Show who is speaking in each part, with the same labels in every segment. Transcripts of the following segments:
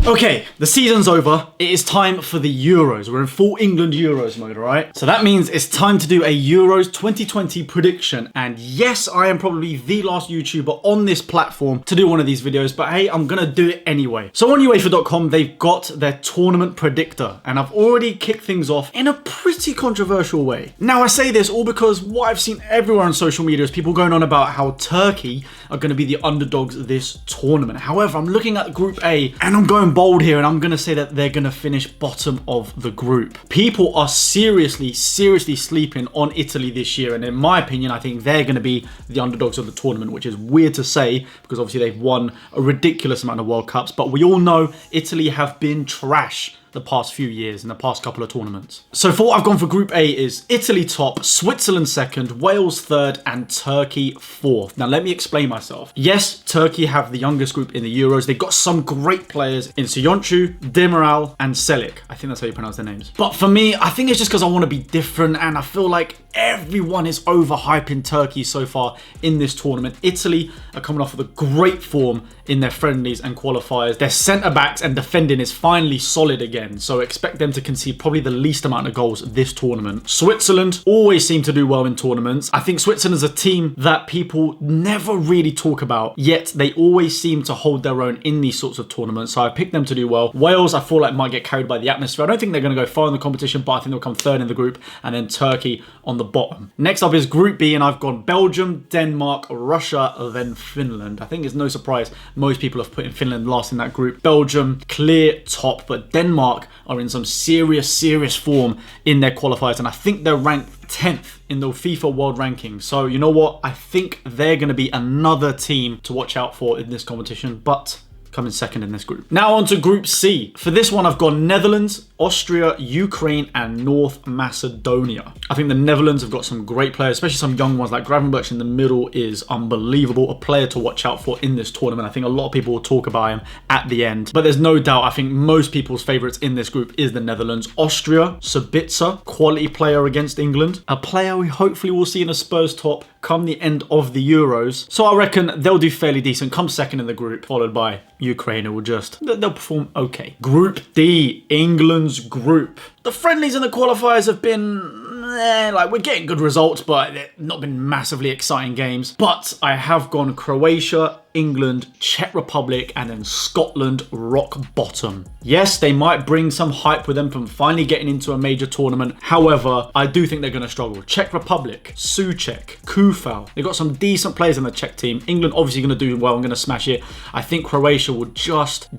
Speaker 1: Okay, the season's over. It is time for the Euros. We're in full England Euros mode, alright? So that means it's time to do a Euros 2020 prediction. And yes, I am probably the last YouTuber on this platform to do one of these videos, but hey, I'm gonna do it anyway. So on UEFA.com, they've got their tournament predictor, and I've already kicked things off in a pretty controversial way. Now, I say this all because what I've seen everywhere on social media is people going on about how Turkey are gonna be the underdogs this tournament. However, I'm looking at Group A, and I'm going bold here, and I'm gonna say that they're gonna finish bottom of the group. People are seriously sleeping on Italy this year, and in my opinion, I think they're gonna be the underdogs of the tournament, which is weird to say because obviously they've won a ridiculous amount of World Cups, but we all know Italy have been trash the past few years in the past couple of tournaments. So for what I've gone for Group A is Italy top, Switzerland second, Wales third, and Turkey fourth. Now let me explain myself. Yes, Turkey have the youngest group in the Euros. They've got some great players in Söyüncü, Demiral, and Çelik. I think that's how you pronounce their names. But for me, I think it's just because I want to be different, and I feel like everyone is overhyping Turkey so far in this tournament. Italy are coming off with a great form in their friendlies and qualifiers. Their centre-backs and defending is finally solid again, so expect them to concede probably the least amount of goals this tournament. Switzerland always seem to do well in tournaments. I think Switzerland is a team that people never really talk about, yet they always seem to hold their own in these sorts of tournaments, so I picked them to do well. Wales, I feel like might get carried by the atmosphere. I don't think they're going to go far in the competition, but I think they'll come third in the group, and then Turkey on the bottom. Next up is Group B, and I've gone Belgium, Denmark, Russia, then Finland. I think it's no surprise most people have put in Finland last in that group. Belgium, clear top, but Denmark are in some serious form in their qualifiers, and I think they're ranked 10th in the FIFA World Rankings. So you know what? I think they're going to be another team to watch out for in this competition, but coming second in this group. Now on to Group C. For this one, I've gone Netherlands, Austria, Ukraine, and North Macedonia. I think the Netherlands have got some great players, especially some young ones like Gravenberch in the middle is unbelievable. A player to watch out for in this tournament. I think a lot of people will talk about him at the end, but there's no doubt I think most people's favourites in this group is the Netherlands. Austria, Sabitzer, quality player against England. A player we hopefully will see in a Spurs top come the end of the Euros. So I reckon they'll do fairly decent, come second in the group, followed by Ukraine, who will they'll perform okay. Group D, England's group. The friendlies and the qualifiers have been, like, we're getting good results, but they've not been massively exciting games. But I have gone Croatia, England, Czech Republic, and then Scotland rock bottom. Yes, they might bring some hype with them from finally getting into a major tournament. However, I do think they're going to struggle. Czech Republic, Souček, Kufal. They've got some decent players in the Czech team. England obviously going to do well and going to smash it. I think Croatia will just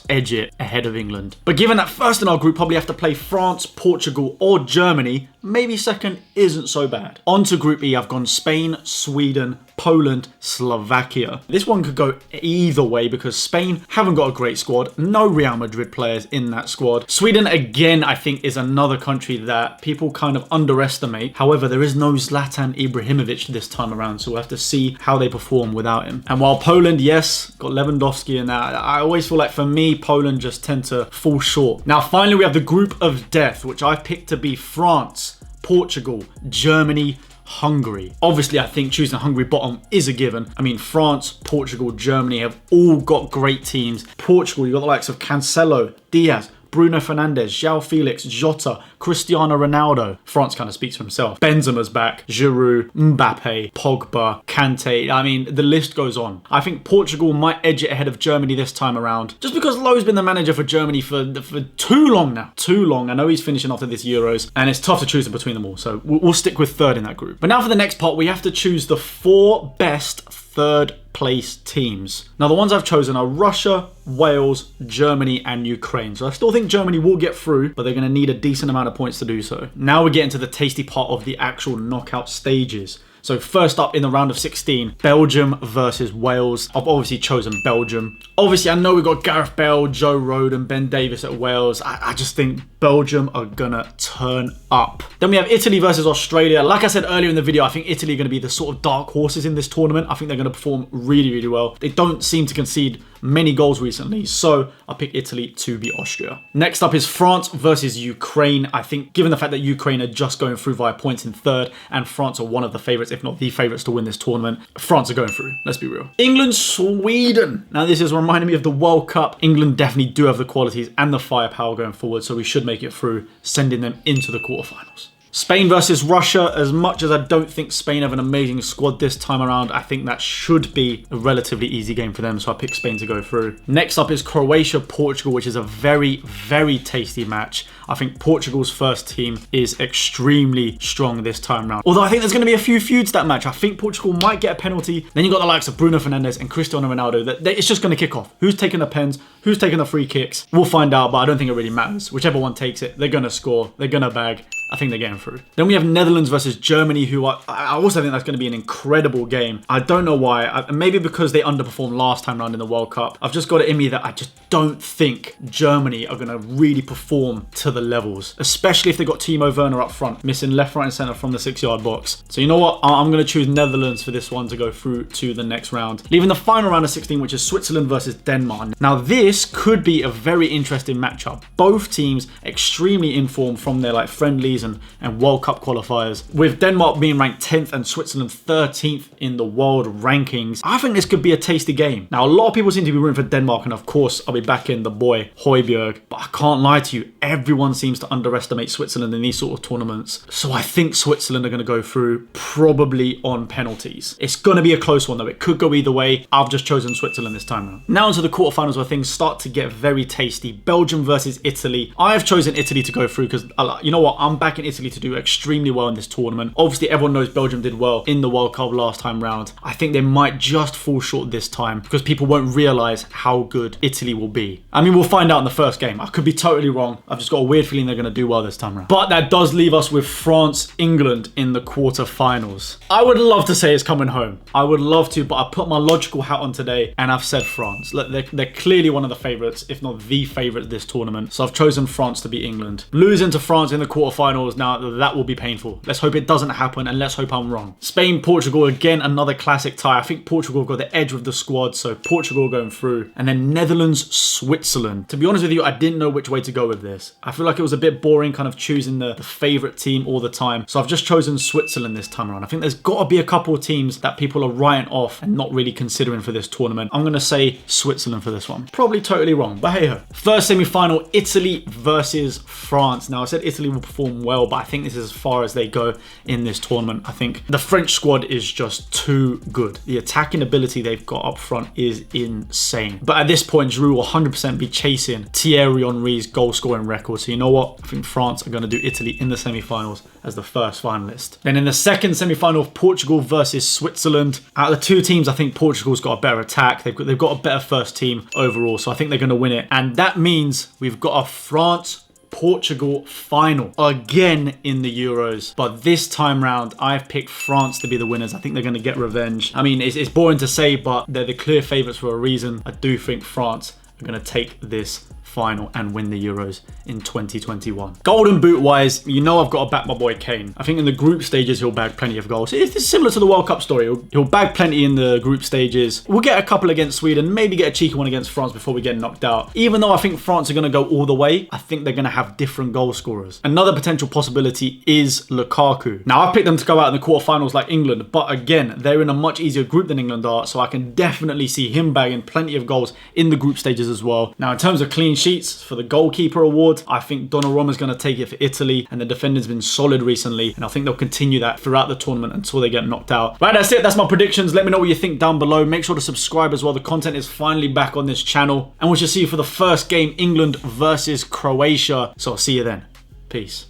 Speaker 1: edge it ahead of England. But given that first in our group probably have to play France, Portugal, or Germany, maybe second isn't so bad. On to Group E, I've gone Spain, Sweden, Poland, Slovakia. This one could go either way because Spain haven't got a great squad. No Real Madrid players in that squad. Sweden, again, I think is another country that people kind of underestimate. However, there is no Zlatan Ibrahimovic this time around, so we'll have to see how they perform without him. And while Poland, yes, got Lewandowski in that, I always feel like for me, Poland just tend to fall short. Now, finally, we have the Group of Death, which I picked to be France, Portugal, Germany, Hungary. Obviously, I think choosing Hungary bottom is a given. I mean, France, Portugal, Germany have all got great teams. Portugal, you've got the likes of Cancelo, Diaz, Bruno Fernandes, João Felix, Jota, Cristiano Ronaldo. France kind of speaks for himself. Benzema's back, Giroud, Mbappe, Pogba, Kante. I mean, the list goes on. I think Portugal might edge it ahead of Germany this time around, just because Lowe's been the manager for Germany for too long now. Too long. I know he's finishing after this Euros, and it's tough to choose between them all, so we'll stick with third in that group. But now for the next part, we have to choose the 4 best third place teams. Now, the ones I've chosen are Russia, Wales, Germany, and Ukraine. So I still think Germany will get through, but they're going to need a decent amount of points to do so. Now we're getting to the tasty part of the actual knockout stages. So first up in the round of 16, Belgium versus Wales. I've obviously chosen Belgium. Obviously, I know we've got Gareth Bale, Joe Rodon, Ben Davies at Wales. I just think Belgium are gonna turn up. Then we have Italy versus Australia. Like I said earlier in the video, I think Italy are gonna be the sort of dark horses in this tournament. I think they're gonna perform really well. They don't seem to concede many goals recently, so I pick Italy to beat Austria. Next up is France versus Ukraine. I think given the fact that Ukraine are just going through via points in third and France are one of the favourites, if not the favourites to win this tournament, France are going through, let's be real. England, Sweden. Now this is reminding me of the World Cup. England definitely do have the qualities and the firepower going forward, so we should make it through, sending them into the quarterfinals. Spain versus Russia. As much as I don't think Spain have an amazing squad this time around, I think that should be a relatively easy game for them, so I pick Spain to go through. Next up is Croatia, Portugal, which is a very, very tasty match. I think Portugal's first team is extremely strong this time around. Although I think there's going to be a few feuds that match. I think Portugal might get a penalty. Then you've got the likes of Bruno Fernandes and Cristiano Ronaldo. It's just going to kick off. Who's taking the pens? Who's taking the free kicks? We'll find out, but I don't think it really matters. Whichever one takes it, they're going to score. They're going to bag. I think they're getting through. Then we have Netherlands versus Germany, who I also think that's going to be an incredible game. I don't know why. Maybe because they underperformed last time around in the World Cup. I've just got it in me that I just don't think Germany are going to really perform to the levels, especially if they got Timo Werner up front, missing left, right and centre from the 6-yard box. So you know what? I'm going to choose Netherlands for this one to go through to the next round, leaving the final round of 16, which is Switzerland versus Denmark. Now this could be a very interesting matchup. Both teams extremely informed from their friendlies and World Cup qualifiers. With Denmark being ranked 10th and Switzerland 13th in the world rankings, I think this could be a tasty game. Now, a lot of people seem to be rooting for Denmark, and of course, I'll be backing the boy Højbjerg. But I can't lie to you, everyone seems to underestimate Switzerland in these sort of tournaments. So I think Switzerland are going to go through, probably on penalties. It's going to be a close one though. It could go either way. I've just chosen Switzerland this time around. Now into the quarterfinals where things start to get very tasty. Belgium versus Italy. I have chosen Italy to go through because, you know what, I'm backing Italy to do extremely well in this tournament. Obviously, everyone knows Belgium did well in the World Cup last time round. I think they might just fall short this time because people won't realise how good Italy will be. I mean, we'll find out in the first game. I could be totally wrong. I've just got a weird feeling they're going to do well this time around. But that does leave us with France, England in the quarterfinals. I would love to say it's coming home. I would love to, but I put my logical hat on today and I've said France. Look, they're clearly one of the favourites, if not the favourite this tournament. So I've chosen France to beat England. Losing to France in the quarterfinals, now that will be painful. Let's hope it doesn't happen and let's hope I'm wrong. Spain, Portugal, again, another classic tie. I think Portugal got the edge with the squad, so Portugal going through. And then Netherlands, Switzerland. To be honest with you, I didn't know which way to go with this. I feel like it was a bit boring kind of choosing the favourite team all the time. So I've just chosen Switzerland this time around. I think there's got to be a couple of teams that people are writing off and not really considering for this tournament. I'm going to say Switzerland for this one. Probably totally wrong, but hey ho. First semi-final, Italy versus France. Now I said Italy will perform well, but I think this is as far as they go in this tournament. I think the French squad is just too good. The attacking ability they've got up front is insane. But at this point, Giroud will 100% be chasing Thierry Henry's goal scoring record. So you know what? I think France are going to do Italy in the semi-finals as the first finalist. Then in the second semi-final, Portugal versus Switzerland. Out of the two teams, I think Portugal's got a better attack. They've got a better first team overall. So I think they're going to win it. And that means we've got a France-Portugal final again in the Euros, but this time round I've picked France to be the winners. I think they're going to get revenge. I mean, it's boring to say, but they're the clear favourites for a reason. I do think France are going to take this final and win the Euros in 2021. Golden Boot wise, you know I've got to back my boy Kane. I think in the group stages he'll bag plenty of goals. It's similar to the World Cup story. He'll bag plenty in the group stages. We'll get a couple against Sweden, maybe get a cheeky one against France before we get knocked out. Even though I think France are going to go all the way, I think they're going to have different goal scorers. Another potential possibility is Lukaku. Now I've picked them to go out in the quarterfinals like England, but again, they're in a much easier group than England are, so I can definitely see him bagging plenty of goals in the group stages as well. Now in terms of clean sheets for the goalkeeper award, I think Donnarumma is going to take it for Italy, and the defender's been solid recently, and I think they'll continue that throughout the tournament until they get knocked out. Right, that's it. That's my predictions. Let me know what you think down below. Make sure to subscribe as well. The content is finally back on this channel, and we shall see you for the first game, England versus Croatia. So I'll see you then. Peace.